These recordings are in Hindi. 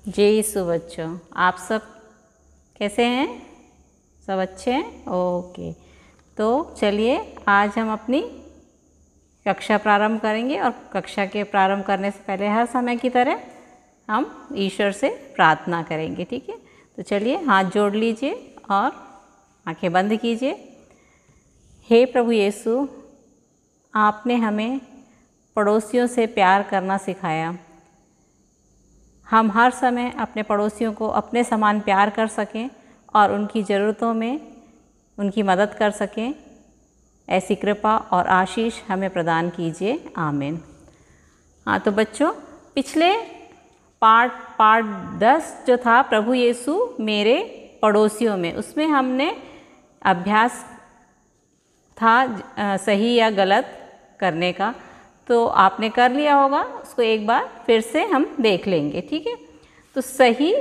जय यीशु बच्चों, आप सब कैसे हैं? सब अच्छे हैं? ओके, तो चलिए आज हम अपनी कक्षा प्रारंभ करेंगे और कक्षा के प्रारंभ करने से पहले हर समय की तरह हम ईश्वर से प्रार्थना करेंगे। ठीक है, तो चलिए हाथ जोड़ लीजिए और आंखें बंद कीजिए। हे प्रभु यीशु, आपने हमें पड़ोसियों से प्यार करना सिखाया। हम हर समय अपने पड़ोसियों को अपने समान प्यार कर सकें और उनकी ज़रूरतों में उनकी मदद कर सकें, ऐसी कृपा और आशीष हमें प्रदान कीजिए। आमीन। हाँ, तो बच्चों पिछले पार्ट 10 जो था प्रभु यीशु मेरे पड़ोसियों में, उसमें हमने अभ्यास था सही या गलत करने का, तो आपने कर लिया होगा। उसको एक बार फिर से हम देख लेंगे। ठीक है, तो सही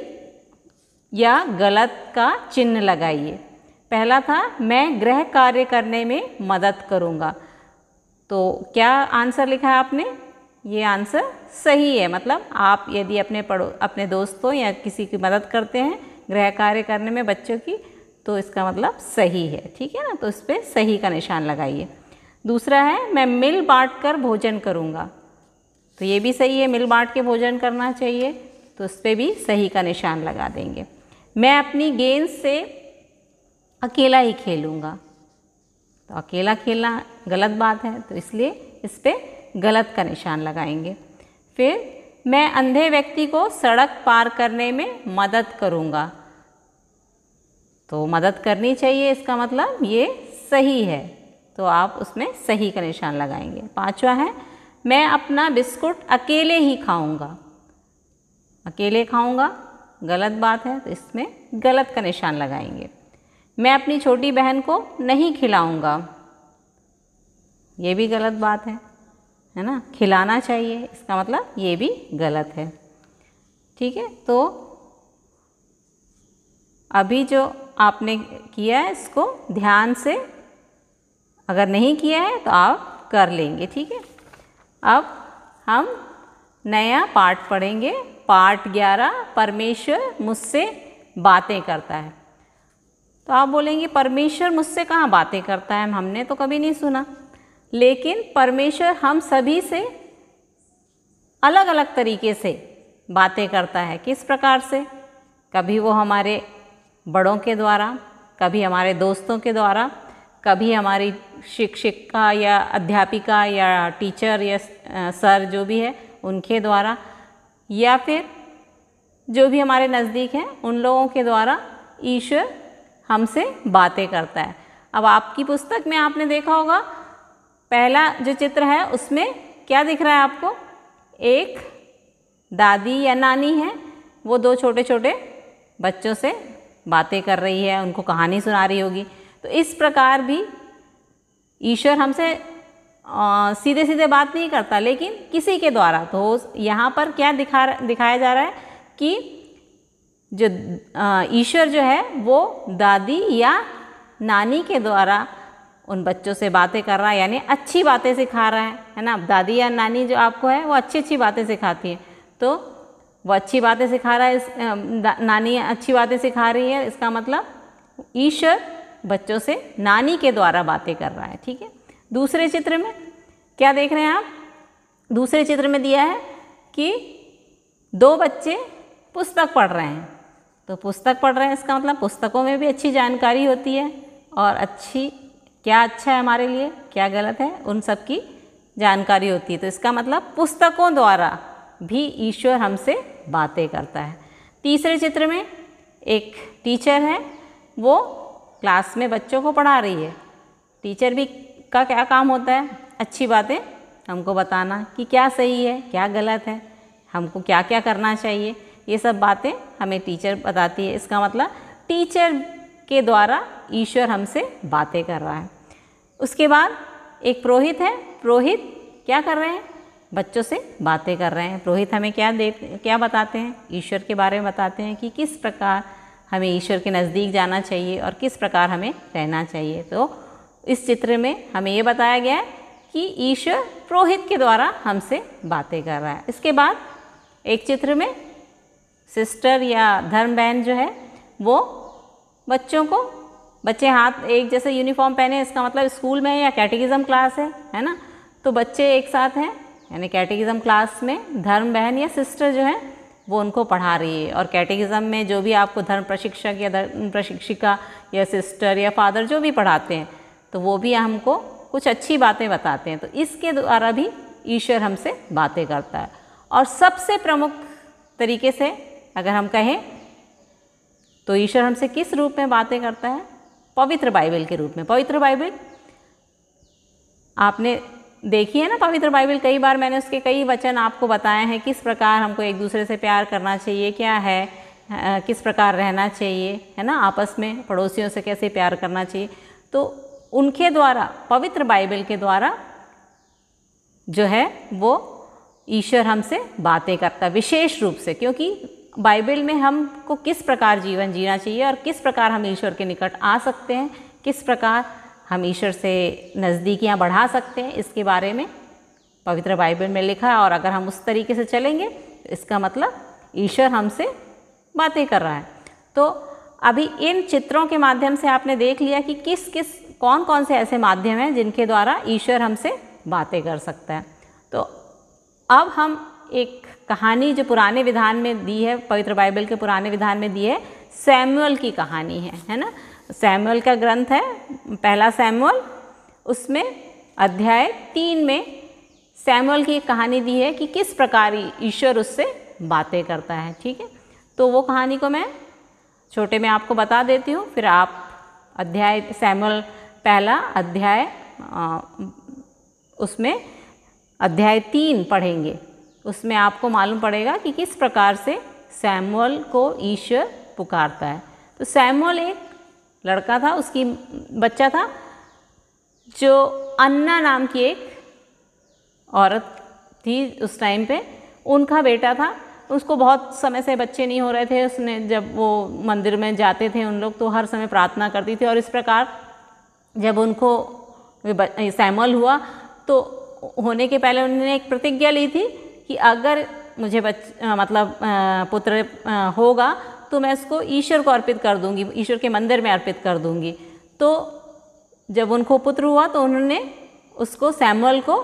या गलत का चिन्ह लगाइए। पहला था मैं गृह कार्य करने में मदद करूँगा, तो क्या आंसर लिखा है आपने? ये आंसर सही है। मतलब आप यदि अपने दोस्तों या किसी की मदद करते हैं गृह कार्य करने में बच्चों की, तो इसका मतलब सही है। ठीक है ना, तो इस पर सही का निशान लगाइए। दूसरा है मैं मिल बांट कर भोजन करूँगा, तो ये भी सही है, मिल बांट के भोजन करना चाहिए, तो इस पर भी सही का निशान लगा देंगे। मैं अपनी गेंद से अकेला ही खेलूँगा, तो अकेला खेलना गलत बात है, तो इसलिए इस पर गलत का निशान लगाएंगे। फिर मैं अंधे व्यक्ति को सड़क पार करने में मदद करूँगा, तो मदद करनी चाहिए, इसका मतलब ये सही है, तो आप उसमें सही का निशान लगाएंगे। पांचवा है मैं अपना बिस्कुट अकेले ही खाऊंगा, अकेले खाऊंगा गलत बात है, तो इसमें गलत का निशान लगाएंगे। मैं अपनी छोटी बहन को नहीं खिलाऊंगा, ये भी गलत बात है ना, खिलाना चाहिए, इसका मतलब ये भी गलत है। ठीक है, तो अभी जो आपने किया है इसको ध्यान से, अगर नहीं किया है तो आप कर लेंगे। ठीक है, अब हम नया पाठ पढ़ेंगे, पाठ 11 परमेश्वर मुझसे बातें करता है। तो आप बोलेंगे परमेश्वर मुझसे कहाँ बातें करता है, हमने तो कभी नहीं सुना। लेकिन परमेश्वर हम सभी से अलग अलग तरीके से बातें करता है। किस प्रकार से? कभी वो हमारे बड़ों के द्वारा, कभी हमारे दोस्तों के द्वारा, कभी हमारी शिक्षिका या अध्यापिका या टीचर या सर जो भी है उनके द्वारा, या फिर जो भी हमारे नज़दीक हैं उन लोगों के द्वारा ईश्वर हमसे बातें करता है। अब आपकी पुस्तक में आपने देखा होगा पहला जो चित्र है उसमें क्या दिख रहा है आपको? एक दादी या नानी है, वो दो छोटे छोटे बच्चों से बातें कर रही है, उनको कहानी सुना रही होगी। तो इस प्रकार भी ईश्वर हमसे सीधे सीधे बात नहीं करता, लेकिन किसी के द्वारा। तो यहाँ पर क्या दिखाया जा रहा है कि जो ईश्वर जो है वो दादी या नानी के द्वारा उन बच्चों से बातें कर रहा है, यानी अच्छी बातें सिखा रहा है ना। दादी या नानी जो आपको है वो अच्छी अच्छी बातें सिखाती है, तो वो अच्छी बातें सिखा रहा है, नानी अच्छी बातें सिखा रही है, इसका मतलब ईश्वर बच्चों से नानी के द्वारा बातें कर रहा है। ठीक है, दूसरे चित्र में क्या देख रहे हैं आप? दूसरे चित्र में दिया है कि दो बच्चे पुस्तक पढ़ रहे हैं, तो पुस्तक पढ़ रहे हैं इसका मतलब पुस्तकों में भी अच्छी जानकारी होती है, और अच्छी क्या अच्छा है हमारे लिए, क्या गलत है, उन सब की जानकारी होती है। तो इसका मतलब पुस्तकों द्वारा भी ईश्वर हमसे बातें करता है। तीसरे चित्र में एक टीचर है, वो क्लास में बच्चों को पढ़ा रही है। टीचर भी का क्या काम होता है? अच्छी बातें हमको बताना कि क्या सही है, क्या गलत है, हमको क्या क्या करना चाहिए, ये सब बातें हमें टीचर बताती है। इसका मतलब टीचर के द्वारा ईश्वर हमसे बातें कर रहा है। उसके बाद एक पुरोहित है, पुरोहित क्या कर रहे हैं? बच्चों से बातें कर रहे हैं। पुरोहित हमें क्या बताते हैं? ईश्वर के बारे में बताते हैं कि किस प्रकार हमें ईश्वर के नज़दीक जाना चाहिए और किस प्रकार हमें रहना चाहिए। तो इस चित्र में हमें ये बताया गया है कि ईश्वर पुरोहित के द्वारा हमसे बातें कर रहा है। इसके बाद एक चित्र में सिस्टर या धर्म बहन जो है वो बच्चे हाथ एक जैसे यूनिफॉर्म पहने, इसका मतलब स्कूल में या कैटेकिज्म क्लास है ना, तो बच्चे एक साथ हैं, यानी कैटेकिज्म क्लास में धर्म बहन या सिस्टर जो है वो उनको पढ़ा रही है। और कैटेकिज्म में जो भी आपको धर्म प्रशिक्षक या धर्म प्रशिक्षिका या सिस्टर या फादर जो भी पढ़ाते हैं तो वो भी हमको कुछ अच्छी बातें बताते हैं। तो इसके द्वारा भी ईश्वर हमसे बातें करता है। और सबसे प्रमुख तरीके से अगर हम कहें तो ईश्वर हमसे किस रूप में बातें करता है? पवित्र बाइबल के रूप में। पवित्र बाइबल आपने देखी है ना, पवित्र बाइबल कई बार मैंने उसके कई वचन आपको बताए हैं, किस प्रकार हमको एक दूसरे से प्यार करना चाहिए, क्या है, किस प्रकार रहना चाहिए, है ना, आपस में पड़ोसियों से कैसे प्यार करना चाहिए। तो उनके द्वारा, पवित्र बाइबल के द्वारा जो है वो ईश्वर हमसे बातें करता है विशेष रूप से, क्योंकि बाइबल में हमको किस प्रकार जीवन जीना चाहिए और किस प्रकार हम ईश्वर के निकट आ सकते हैं, किस प्रकार हम ईश्वर से नज़दीकियाँ बढ़ा सकते हैं, इसके बारे में पवित्र बाइबल में लिखा है। और अगर हम उस तरीके से चलेंगे तो इसका मतलब ईश्वर हमसे बातें कर रहा है। तो अभी इन चित्रों के माध्यम से आपने देख लिया कि कौन कौन से ऐसे माध्यम हैं जिनके द्वारा ईश्वर हमसे बातें कर सकता है। तो अब हम एक कहानी जो पुराने विधान में दी है, पवित्र बाइबल के पुराने विधान में दी है, सैमुअल की कहानी है ना। सैमुअल का ग्रंथ है पहला सैमुअल, उसमें अध्याय 3 में सैमुअल की एक कहानी दी है कि किस प्रकार ईश्वर उससे बातें करता है। ठीक है, तो वो कहानी को मैं छोटे में आपको बता देती हूँ, फिर आप अध्याय सैमुअल पहला अध्याय उसमें अध्याय 3 पढ़ेंगे, उसमें आपको मालूम पड़ेगा कि किस प्रकार से सैमुअल को ईश्वर पुकारता है। तो सैमुअल एक लड़का था, उसकी बच्चा था, जो अन्ना नाम की एक औरत थी उस टाइम पे, उनका बेटा था। उसको बहुत समय से बच्चे नहीं हो रहे थे। उसने जब वो मंदिर में जाते थे उन लोग तो हर समय प्रार्थना करती थी, और इस प्रकार जब उनको सैमुअल हुआ तो होने के पहले उन्होंने एक प्रतिज्ञा ली थी कि अगर मुझे पुत्र होगा तो मैं इसको ईश्वर को अर्पित कर दूंगी, ईश्वर के मंदिर में अर्पित कर दूंगी। तो जब उनको पुत्र हुआ तो उन्होंने उसको सैमुअल को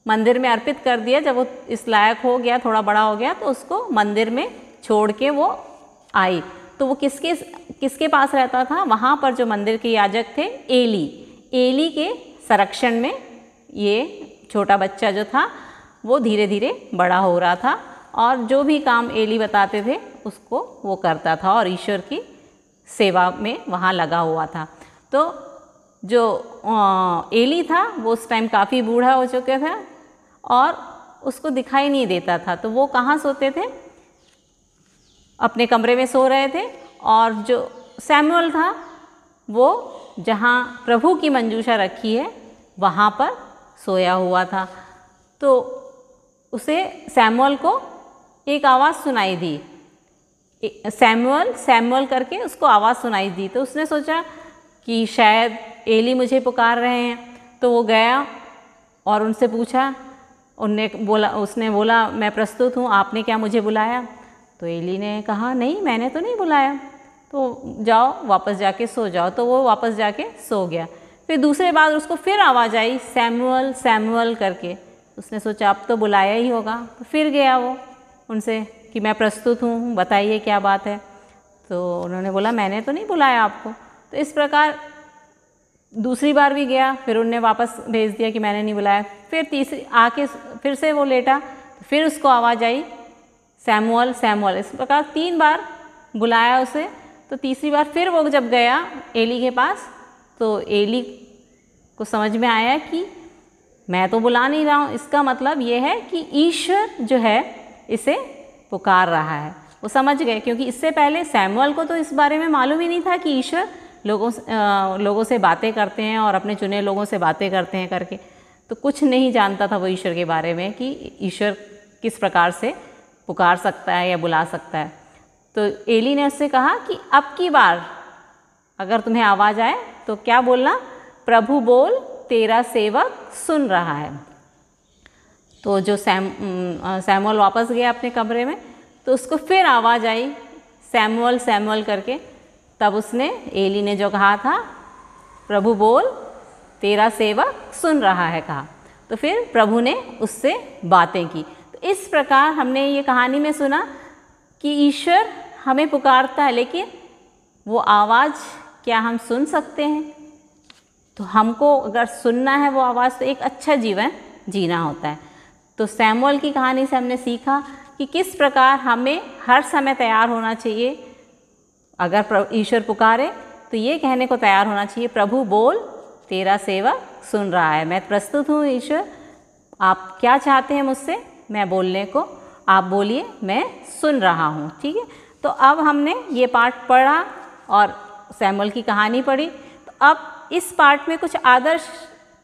मंदिर में अर्पित कर दिया। जब वो इस लायक हो गया, थोड़ा बड़ा हो गया, तो उसको मंदिर में छोड़ के वो आई। तो वो किसके पास रहता था? वहाँ पर जो मंदिर के याजक थे एली के संरक्षण में ये छोटा बच्चा जो था वो धीरे धीरे बड़ा हो रहा था, और जो भी काम एली बताते थे उसको वो करता था और ईश्वर की सेवा में वहाँ लगा हुआ था। तो जो एली था वो उस टाइम काफ़ी बूढ़ा हो चुका था और उसको दिखाई नहीं देता था। तो वो कहाँ सोते थे? अपने कमरे में सो रहे थे। और जो सैमुअल था वो जहाँ प्रभु की मंजूषा रखी है वहाँ पर सोया हुआ था। तो उसे सैमुअल को एक आवाज़ सुनाई दी, सैमुअल सैमुअल करके उसको आवाज़ सुनाई दी। तो उसने सोचा कि शायद एली मुझे पुकार रहे हैं। तो वो गया और उनसे पूछा। उसने बोला मैं प्रस्तुत हूँ, आपने क्या मुझे बुलाया? तो एली ने कहा नहीं, मैंने तो नहीं बुलाया, तो जाओ वापस जाके सो जाओ। तो वो वापस जाके सो गया। फिर दूसरे बार उसको फिर आवाज़ आई सैमुअल सैमुअल करके। उसने सोचा अब तो बुलाया ही होगा, तो फिर गया वो उनसे कि मैं प्रस्तुत हूँ, बताइए क्या बात है। तो उन्होंने बोला मैंने तो नहीं बुलाया आपको। तो इस प्रकार दूसरी बार भी गया, फिर उनने वापस भेज दिया कि मैंने नहीं बुलाया। फिर तीसरी आके फिर से वो लेटा, तो फिर उसको आवाज़ आई सैमुअल सैमुअल। इस प्रकार 3 बार बुलाया उसे। तो तीसरी बार फिर वो जब गया एली के पास, तो एली को समझ में आया कि मैं तो बुला नहीं रहा हूँ, इसका मतलब ये है कि ईश्वर जो है इसे पुकार रहा है। वो समझ गए, क्योंकि इससे पहले सैमुअल को तो इस बारे में मालूम ही नहीं था कि ईश्वर लोगों से बातें करते हैं और अपने चुने लोगों से बातें करते हैं करके। तो कुछ नहीं जानता था वो ईश्वर के बारे में कि ईश्वर किस प्रकार से पुकार सकता है या बुला सकता है। तो एली ने उससे कहा कि अब की बार अगर तुम्हें आवाज़ आए तो क्या बोलना? प्रभु बोल, तेरा सेवक सुन रहा है। तो जो सैमुअल वापस गया अपने कमरे में, तो उसको फिर आवाज़ आई सैमुअल सैमुअल करके। तब उसने, एली ने जो कहा था प्रभु बोल तेरा सेवक सुन रहा है कहा, तो फिर प्रभु ने उससे बातें की। तो इस प्रकार हमने ये कहानी में सुना कि ईश्वर हमें पुकारता है, लेकिन वो आवाज़ क्या हम सुन सकते हैं? तो हमको अगर सुनना है वो आवाज़, तो एक अच्छा जीवन जीना होता है। तो सैमुअल की कहानी से हमने सीखा कि किस प्रकार हमें हर समय तैयार होना चाहिए। अगर ईश्वर पुकारे तो ये कहने को तैयार होना चाहिए, प्रभु बोल तेरा सेवक सुन रहा है, मैं प्रस्तुत हूँ ईश्वर, आप क्या चाहते हैं मुझसे, मैं बोलने को, आप बोलिए, मैं सुन रहा हूँ। ठीक है, तो अब हमने ये पाठ पढ़ा और सैमुअल की कहानी पढ़ी। तो अब इस पाठ में कुछ आदर्श,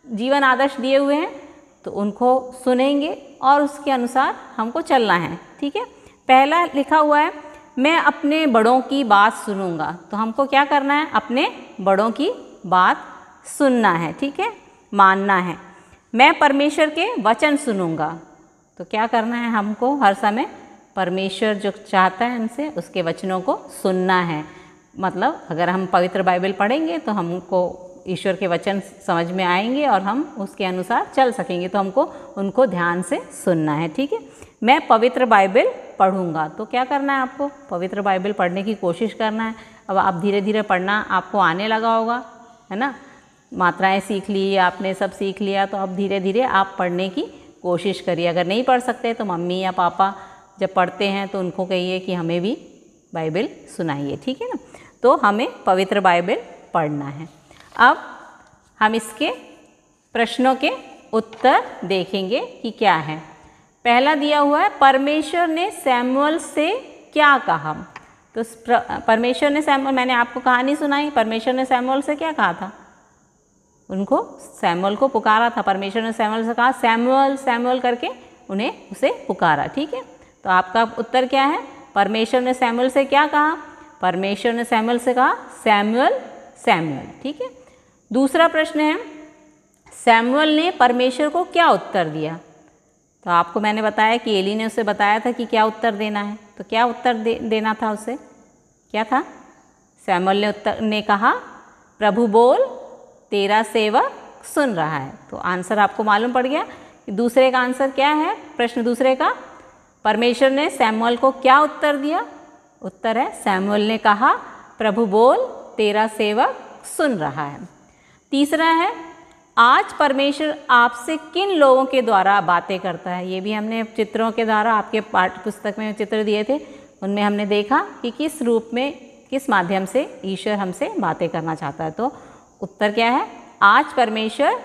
जीवन आदर्श दिए हुए हैं, तो उनको सुनेंगे और उसके अनुसार हमको चलना है। ठीक है, पहला लिखा हुआ है, मैं अपने बड़ों की बात सुनूंगा। तो हमको क्या करना है? अपने बड़ों की बात सुनना है। ठीक है, मानना है। मैं परमेश्वर के वचन सुनूंगा। तो क्या करना है? हमको हर समय परमेश्वर जो चाहता है हमसे, उसके वचनों को सुनना है। मतलब अगर हम पवित्र बाइबल पढ़ेंगे तो हमको ईश्वर के वचन समझ में आएंगे और हम उसके अनुसार चल सकेंगे। तो हमको उनको ध्यान से सुनना है। ठीक है, मैं पवित्र बाइबल पढ़ूंगा। तो क्या करना है? आपको पवित्र बाइबल पढ़ने की कोशिश करना है। अब आप धीरे धीरे पढ़ना आपको आने लगा होगा, है ना, मात्राएं सीख ली आपने, सब सीख लिया, तो अब धीरे धीरे आप पढ़ने की कोशिश करिए। अगर नहीं पढ़ सकते तो मम्मी या पापा जब पढ़ते हैं तो उनको कहिए कि हमें भी बाइबल सुनाइए। ठीक है ना, तो हमें पवित्र बाइबल पढ़ना है। अब हम इसके प्रश्नों के उत्तर देखेंगे कि क्या है। पहला दिया हुआ है, परमेश्वर ने सैमुअल से क्या कहा। तो परमेश्वर ने सैमुअल, मैंने आपको कहानी सुनाई, परमेश्वर ने सैमुअल से क्या कहा था? उनको, सैमुअल को पुकारा था। परमेश्वर ने सैमुअल से कहा सैमुअल सैमुअल करके उन्हें उसे पुकारा। ठीक है, तो आपका उत्तर क्या है? परमेश्वर ने सैमुअल से क्या कहा? परमेश्वर ने सैमुअल से कहा सैमुअल सैमुअल। ठीक है, दूसरा प्रश्न है, सैमुअल ने परमेश्वर को क्या उत्तर दिया। तो आपको मैंने बताया कि एली ने उसे बताया था कि क्या उत्तर देना है। तो क्या उत्तर देना था उसे? क्या था? सैमुअल ने कहा प्रभु बोल तेरा सेवक सुन रहा है। तो आंसर आपको मालूम पड़ गया कि दूसरे का आंसर क्या है। प्रश्न दूसरे का, परमेश्वर ने सैमुअल को क्या उत्तर दिया? उत्तर है, सैमुअल ने कहा प्रभु बोल तेरा सेवक सुन रहा है। तीसरा है, आज परमेश्वर आपसे किन लोगों के द्वारा बातें करता है। ये भी हमने चित्रों के द्वारा, आपके पाठ्य पुस्तक में चित्र दिए थे, उनमें हमने देखा कि किस रूप में, किस माध्यम से ईश्वर हमसे बातें करना चाहता है। तो उत्तर क्या है? आज परमेश्वर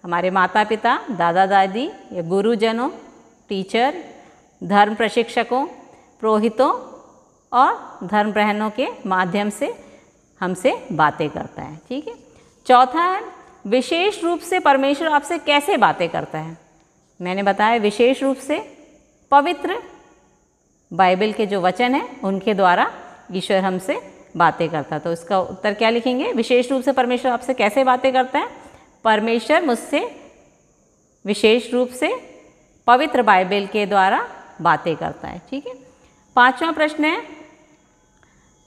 हमारे माता पिता, दादा दादी या गुरुजनों, टीचर, धर्म प्रशिक्षकों, पुरोहितों और धर्म बहनों के माध्यम से हमसे बातें करता है। ठीक है, चौथा है, विशेष रूप से परमेश्वर आपसे कैसे बातें करता है। मैंने बताया विशेष रूप से पवित्र बाइबल के जो वचन हैं उनके द्वारा ईश्वर हमसे बातें करता है। तो इसका उत्तर क्या लिखेंगे? विशेष रूप से परमेश्वर आपसे कैसे बातें करता है? परमेश्वर मुझसे विशेष रूप से पवित्र बाइबल के द्वारा बातें करता है। ठीक है, पांचवा प्रश्न है,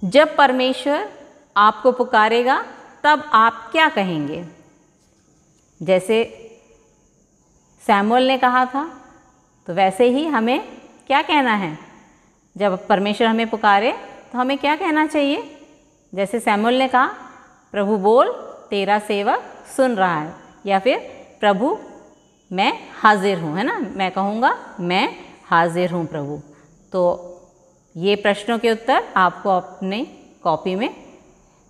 जब परमेश्वर आपको पुकारेगा तब आप क्या कहेंगे। जैसे सैमुअल ने कहा था, तो वैसे ही हमें क्या कहना है। जब परमेश्वर हमें पुकारे तो हमें क्या कहना चाहिए? जैसे सैमुअल ने कहा प्रभु बोल तेरा सेवक सुन रहा है, या फिर प्रभु मैं हाजिर हूँ, है ना, मैं कहूँगा मैं हाजिर हूँ प्रभु। तो ये प्रश्नों के उत्तर आपको अपने कॉपी में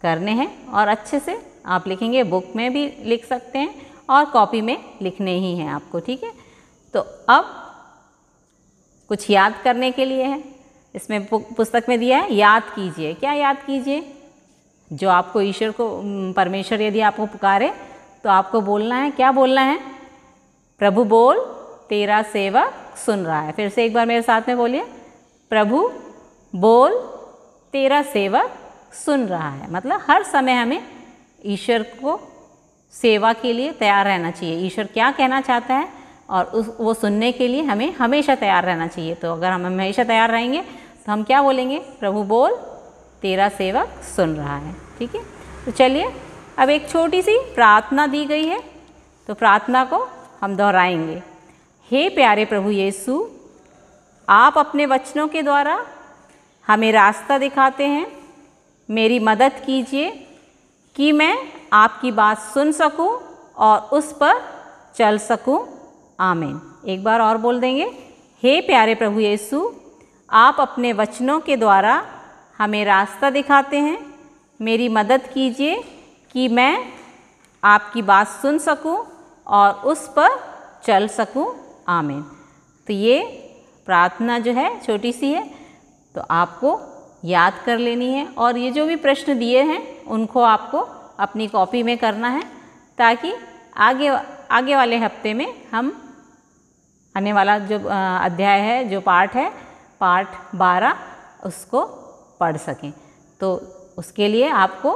करने हैं और अच्छे से आप लिखेंगे। बुक में भी लिख सकते हैं और कॉपी में लिखने ही हैं आपको। ठीक है, तो अब कुछ याद करने के लिए है। इसमें पुस्तक में दिया है, याद कीजिए। क्या याद कीजिए? जो आपको ईश्वर को, परमेश्वर यदि आपको पुकारे तो आपको बोलना है, क्या बोलना है? प्रभु बोल तेरा सेवक सुन रहा है। फिर से एक बार मेरे साथ में बोलिए, प्रभु बोल तेरा सेवक सुन रहा है। मतलब हर समय हमें ईश्वर को सेवा के लिए तैयार रहना चाहिए। ईश्वर क्या कहना चाहता है और वो सुनने के लिए हमें हमेशा तैयार रहना चाहिए। तो अगर हम हमेशा तैयार रहेंगे तो हम क्या बोलेंगे? प्रभु बोल, तेरा सेवक सुन रहा है। ठीक है, तो चलिए अब एक छोटी सी प्रार्थना दी गई है, तो प्रार्थना को हम दोहराएंगे। हे प्यारे प्रभु यीशु, आप अपने वचनों के द्वारा हमें रास्ता दिखाते हैं। मेरी मदद कीजिए कि मैं आपकी बात सुन सकूं और उस पर चल सकूं। आमीन। एक बार और बोल देंगे। हे प्यारे प्रभु यीशु, आप अपने वचनों के द्वारा हमें रास्ता दिखाते हैं। मेरी मदद कीजिए कि मैं आपकी बात सुन सकूं और उस पर चल सकूं। आमीन। तो ये प्रार्थना जो है छोटी सी है, तो आपको याद कर लेनी है और ये जो भी प्रश्न दिए हैं उनको आपको अपनी कॉपी में करना है, ताकि आगे वाले हफ्ते में हम आने वाला जो अध्याय है, जो पाठ है, पाठ 12, उसको पढ़ सकें। तो उसके लिए आपको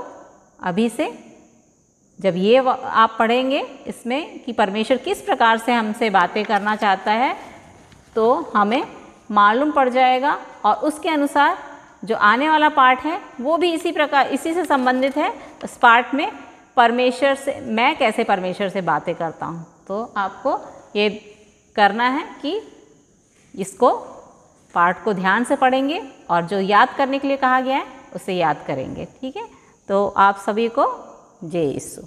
अभी से जब ये आप पढ़ेंगे इसमें कि परमेश्वर किस प्रकार से हमसे बातें करना चाहता है, तो हमें मालूम पड़ जाएगा और उसके अनुसार जो आने वाला पाठ है वो भी इसी से संबंधित है। उस पाठ में परमेश्वर से, मैं कैसे परमेश्वर से बातें करता हूँ, तो आपको ये करना है कि इसको पाठ को ध्यान से पढ़ेंगे और जो याद करने के लिए कहा गया है उसे याद करेंगे। ठीक है, तो आप सभी को जय यीशु।